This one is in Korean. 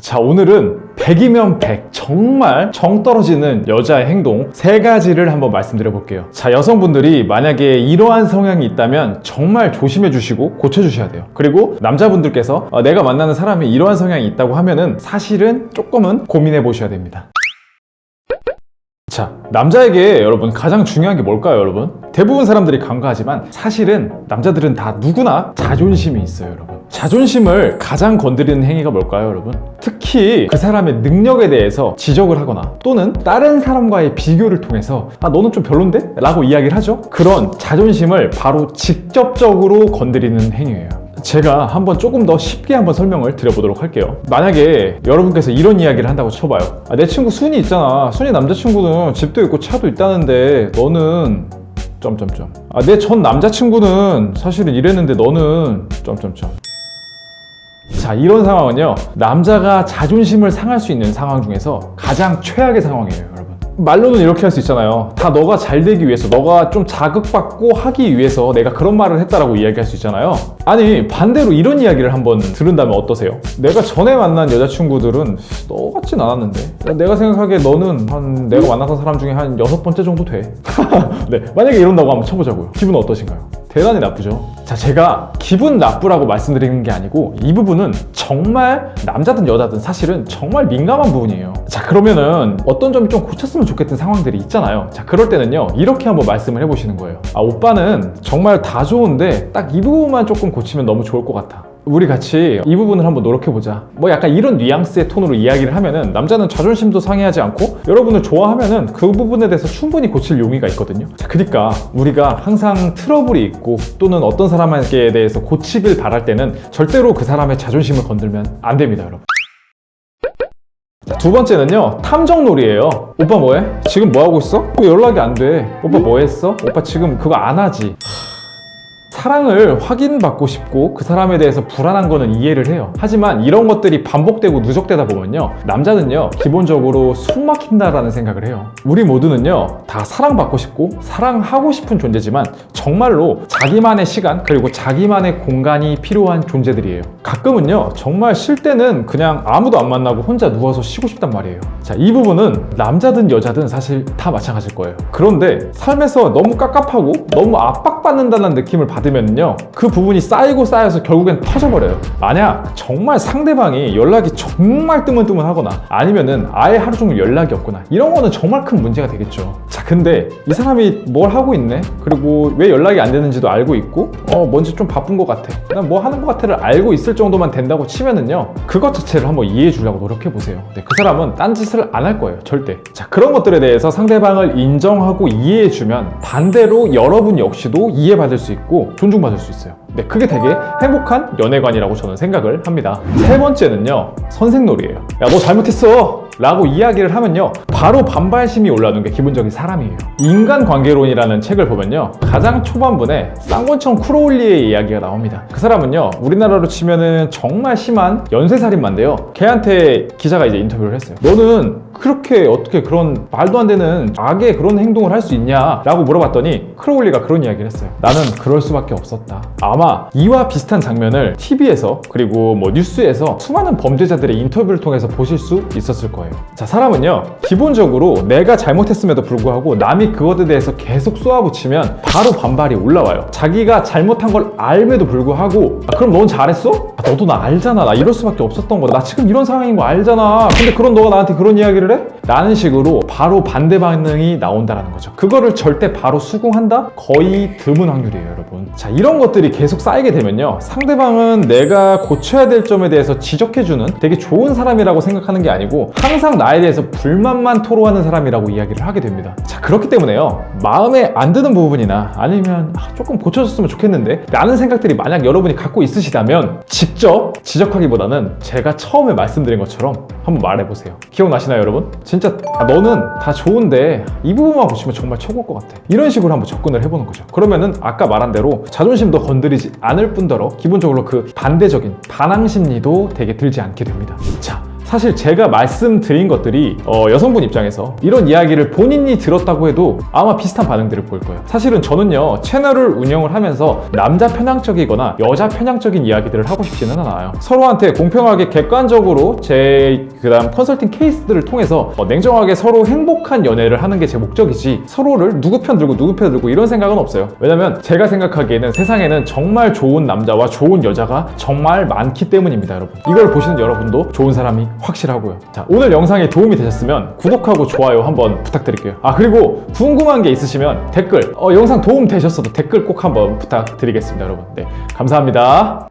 자, 오늘은 100이면 100 정말 정 떨어지는 여자의 행동 3가지를 한번 말씀드려 볼게요. 자, 여성분들이 만약에 이러한 성향이 있다면 정말 조심해 주시고 고쳐 주셔야 돼요. 그리고 남자분들께서 내가 만나는 사람이 이러한 성향이 있다고 하면은 사실은 조금은 고민해 보셔야 됩니다. 자, 남자에게 여러분 가장 중요한 게 뭘까요, 여러분? 대부분 사람들이 간과하지만 사실은 남자들은 다 누구나 자존심이 있어요, 여러분. 자존심을 가장 건드리는 행위가 뭘까요, 여러분? 특히 그 사람의 능력에 대해서 지적을 하거나 또는 다른 사람과의 비교를 통해서 너는 좀 별론데? 라고 이야기를 하죠. 그런 자존심을 바로 직접적으로 건드리는 행위예요. 제가 한번 조금 더 쉽게 한번 설명을 드려보도록 할게요. 만약에 여러분께서 이런 이야기를 한다고 쳐봐요. 내 친구 순이 있잖아. 순이 남자친구는 집도 있고 차도 있다는데 너는 점점점. 내 전 남자친구는 사실은 이랬는데 너는 점점점. 자, 이런 상황은요, 남자가 자존심을 상할 수 있는 상황 중에서 가장 최악의 상황이에요, 여러분. 말로는 이렇게 할 수 있잖아요. 다 너가 잘 되기 위해서, 너가 좀 자극받고 하기 위해서 내가 그런 말을 했다라고 이야기할 수 있잖아요. 아니, 반대로 이런 이야기를 한번 들은다면 어떠세요? 내가 전에 만난 여자친구들은 너 같진 않았는데 내가 생각하기에 너는 내가 만났던 사람 중에 한 6번째 정도 돼. 네, 만약에 이런다고 한번 쳐보자고요. 기분 어떠신가요? 대단히 나쁘죠. 자, 제가 기분 나쁘라고 말씀드리는 게 아니고 이 부분은 정말 남자든 여자든 사실은 정말 민감한 부분이에요. 자, 그러면은 어떤 점이 좀 고쳤으면 좋겠던 상황들이 있잖아요. 자, 그럴 때는요, 이렇게 한번 말씀을 해보시는 거예요. 오빠는 정말 다 좋은데 딱 이 부분만 조금 고치면 너무 좋을 것 같아. 우리 같이 이 부분을 한번 노력해보자. 뭐 약간 이런 뉘앙스의 톤으로 이야기를 하면은 남자는 자존심도 상해하지 않고 여러분을 좋아하면은 그 부분에 대해서 충분히 고칠 용의가 있거든요. 자, 그러니까 우리가 항상 트러블이 있고 또는 어떤 사람에게 대해서 고치길 바랄 때는 절대로 그 사람의 자존심을 건들면 안 됩니다, 여러분. 자, 두 번째는요, 탐정놀이에요. 오빠 뭐해? 지금 뭐하고 있어? 왜 연락이 안 돼? 오빠 뭐 했어? 오빠 지금 그거 안 하지? 사랑을 확인받고 싶고 그 사람에 대해서 불안한 거는 이해를 해요. 하지만 이런 것들이 반복되고 누적되다 보면요, 남자는요 기본적으로 숨 막힌다라는 생각을 해요. 우리 모두는요 다 사랑받고 싶고 사랑하고 싶은 존재지만 정말로 자기만의 시간 그리고 자기만의 공간이 필요한 존재들이에요. 가끔은요 정말 쉴 때는 그냥 아무도 안 만나고 혼자 누워서 쉬고 싶단 말이에요. 자, 이 부분은 남자든 여자든 사실 다 마찬가지일 거예요. 그런데 삶에서 너무 깝깝하고 너무 압박받는다는 느낌을 받으면요, 그 부분이 쌓이고 쌓여서 결국엔 터져버려요. 만약 정말 상대방이 연락이 정말 뜨문뜨문하거나 아니면은 아예 하루 종일 연락이 없거나 이런 거는 정말 큰 문제가 되겠죠. 자, 근데 이 사람이 뭘 하고 있네? 그리고 왜 연락이 안 되는지도 알고 있고 뭔지 좀 바쁜 것 같아, 난 뭐 하는 것 같아를 알고 있을 정도만 된다고 치면은요, 그것 자체를 한번 이해해 주려고 노력해 보세요. 네, 그 사람은 딴짓을 안 할 거예요, 절대. 자, 그런 것들에 대해서 상대방을 인정하고 이해해 주면 반대로 여러분 역시도 이해받을 수 있고 존중받을 수 있어요. 네, 그게 되게 행복한 연애관이라고 저는 생각을 합니다. 세 번째는요, 선생놀이에요. 야, 너 잘못했어 라고 이야기를 하면요, 바로 반발심이 올라오는 게 기본적인 사람이에요. 인간관계론이라는 책을 보면요, 가장 초반부에 쌍권청 크로울리의 이야기가 나옵니다. 그 사람은요, 우리나라로 치면은 정말 심한 연쇄살인마인데요, 걔한테 기자가 이제 인터뷰를 했어요. 너는 그렇게 어떻게 그런 말도 안 되는 악의 그런 행동을 할 수 있냐 라고 물어봤더니 크로울리가 그런 이야기를 했어요. 나는 그럴 수밖에 없었다. 아마 이와 비슷한 장면을 TV에서 그리고 뭐 뉴스에서 수많은 범죄자들의 인터뷰를 통해서 보실 수 있었을 거예요. 자, 사람은요 기본적으로 내가 잘못했음에도 불구하고 남이 그것에 대해서 계속 쏘아붙이면 바로 반발이 올라와요. 자기가 잘못한 걸 알면도 불구하고 그럼 넌 잘했어? 너도 나 알잖아, 나 이럴 수밖에 없었던 거다, 나 지금 이런 상황인 거 알잖아, 근데 그런 너가 나한테 그런 이야기를 해? 라는 식으로 바로 반대 반응이 나온다는 거죠. 그거를 절대 바로 수긍한다? 거의 드문 확률이에요, 여러분. 자, 이런 것들이 계속 쌓이게 되면요, 상대방은 내가 고쳐야 될 점에 대해서 지적해주는 되게 좋은 사람이라고 생각하는 게 아니고 항상 나에 대해서 불만만 토로하는 사람이라고 이야기를 하게 됩니다. 자, 그렇기 때문에요, 마음에 안 드는 부분이나 아니면 조금 고쳐줬으면 좋겠는데 라는 생각들이 만약 여러분이 갖고 있으시다면 직접 지적하기보다는 제가 처음에 말씀드린 것처럼 한번 말해보세요. 기억나시나요, 여러분? 진짜 너는 다 좋은데 이 부분만 고치면 정말 최고일 것 같아, 이런 식으로 한번 접근을 해보는 거죠. 그러면은 아까 말한 대로 자존심도 건드리지 않을 뿐더러 기본적으로 그 반대적인 반항 심리도 되게 들지 않게 됩니다. 자, 사실 제가 말씀드린 것들이 여성분 입장에서 이런 이야기를 본인이 들었다고 해도 아마 비슷한 반응들을 보일 거예요. 사실은 저는요, 채널을 운영을 하면서 남자 편향적이거나 여자 편향적인 이야기들을 하고 싶지는 않아요. 서로한테 공평하게 객관적으로 그다음 컨설팅 케이스들을 통해서 냉정하게 서로 행복한 연애를 하는 게 제 목적이지, 서로를 누구 편 들고 누구 편 들고 이런 생각은 없어요. 왜냐면 제가 생각하기에는 세상에는 정말 좋은 남자와 좋은 여자가 정말 많기 때문입니다, 여러분. 이걸 보시는 여러분도 좋은 사람이 확실하고요. 자, 오늘 영상이 도움이 되셨으면 구독하고 좋아요 한번 부탁드릴게요. 그리고 궁금한 게 있으시면 댓글, 영상 도움 되셨어도 댓글 꼭 한번 부탁드리겠습니다, 여러분. 네, 감사합니다.